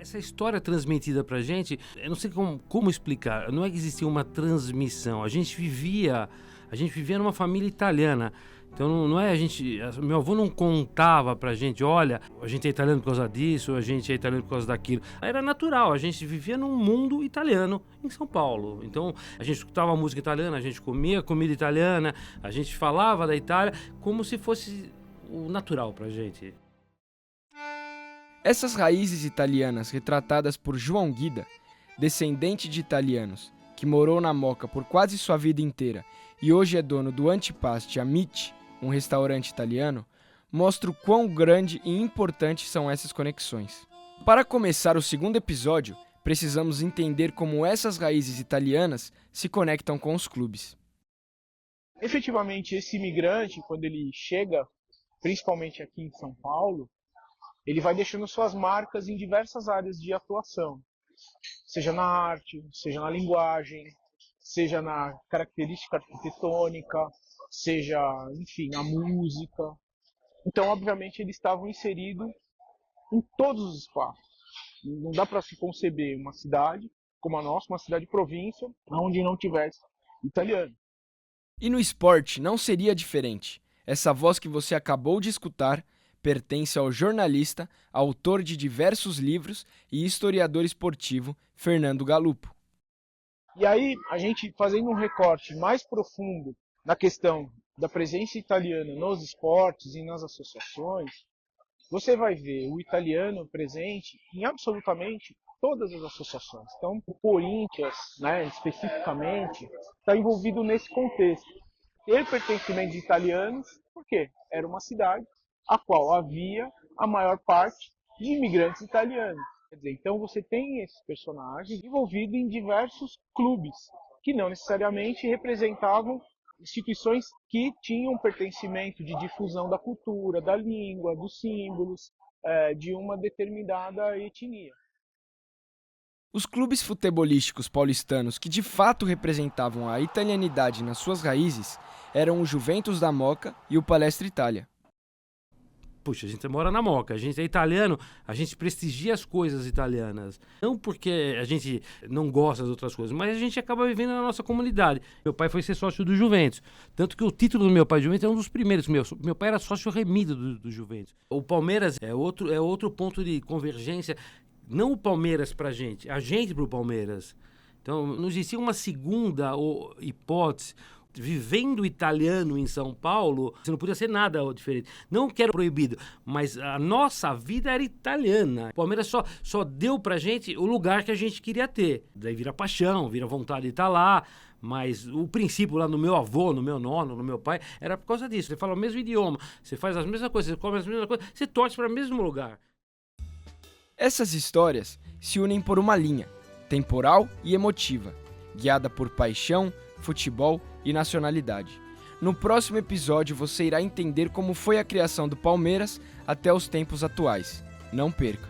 Essa história transmitida pra gente, eu não sei como explicar, não é que existia uma transmissão, a gente vivia numa família italiana. Então não é meu avô não contava pra gente, olha, a gente é italiano por causa disso, a gente é italiano por causa daquilo. Era natural, a gente vivia num mundo italiano em São Paulo. Então a gente escutava música italiana, a gente comia comida italiana, a gente falava da Itália como se fosse o natural pra gente. Essas raízes italianas retratadas por João Guida, descendente de italianos, que morou na Moca por quase sua vida inteira e hoje é dono do Antipasto Amici, um restaurante italiano, mostra o quão grande e importante são essas conexões. Para começar o segundo episódio, precisamos entender como essas raízes italianas se conectam com os clubes. Efetivamente, esse imigrante, quando ele chega, principalmente aqui em São Paulo, ele vai deixando suas marcas em diversas áreas de atuação, seja na arte, seja na linguagem, seja na característica arquitetônica, seja, enfim, na música. Então, obviamente, eles estavam inseridos em todos os espaços. Não dá para se conceber uma cidade como a nossa, uma cidade-província, onde não tivesse italiano. E no esporte não seria diferente. Essa voz que você acabou de escutar pertence ao jornalista, autor de diversos livros e historiador esportivo Fernando Galuppo. E aí, a gente fazendo um recorte mais profundo na questão da presença italiana nos esportes e nas associações, você vai ver o italiano presente em absolutamente todas as associações. Então, o Corinthians, especificamente, está envolvido nesse contexto. Ter pertencimento de italianos, porque era uma cidade a qual havia a maior parte de imigrantes italianos. Quer dizer, então você tem esses personagens envolvidos em diversos clubes, que não necessariamente representavam instituições que tinham pertencimento de difusão da cultura, da língua, dos símbolos, de uma determinada etnia. Os clubes futebolísticos paulistanos que de fato representavam a italianidade nas suas raízes eram o Juventus da Moca e o Palestra Itália. Puxa, a gente mora na Moca, a gente é italiano, a gente prestigia as coisas italianas. Não porque a gente não gosta das outras coisas, mas a gente acaba vivendo na nossa comunidade. Meu pai foi ser sócio do Juventus, tanto que o título do meu pai de Juventus é um dos primeiros meus. Meu pai era sócio remido do Juventus. O Palmeiras é outro ponto de convergência, não o Palmeiras pra gente, a gente pro Palmeiras. Então não existia uma segunda hipótese. Vivendo italiano em São Paulo, você não podia ser nada diferente. Não que era proibido, mas a nossa vida era italiana. O Palmeiras só deu pra gente o lugar que a gente queria ter. Daí vira paixão, vira vontade de estar lá. Mas o princípio lá no meu avô, no meu nono, no meu pai, era por causa disso. Você fala o mesmo idioma, você faz as mesmas coisas, você come as mesmas coisas, você torce para o mesmo lugar. Essas histórias se unem por uma linha, temporal e emotiva, guiada por paixão, futebol e nacionalidade. No próximo episódio você irá entender como foi a criação do Palmeiras até os tempos atuais. Não perca!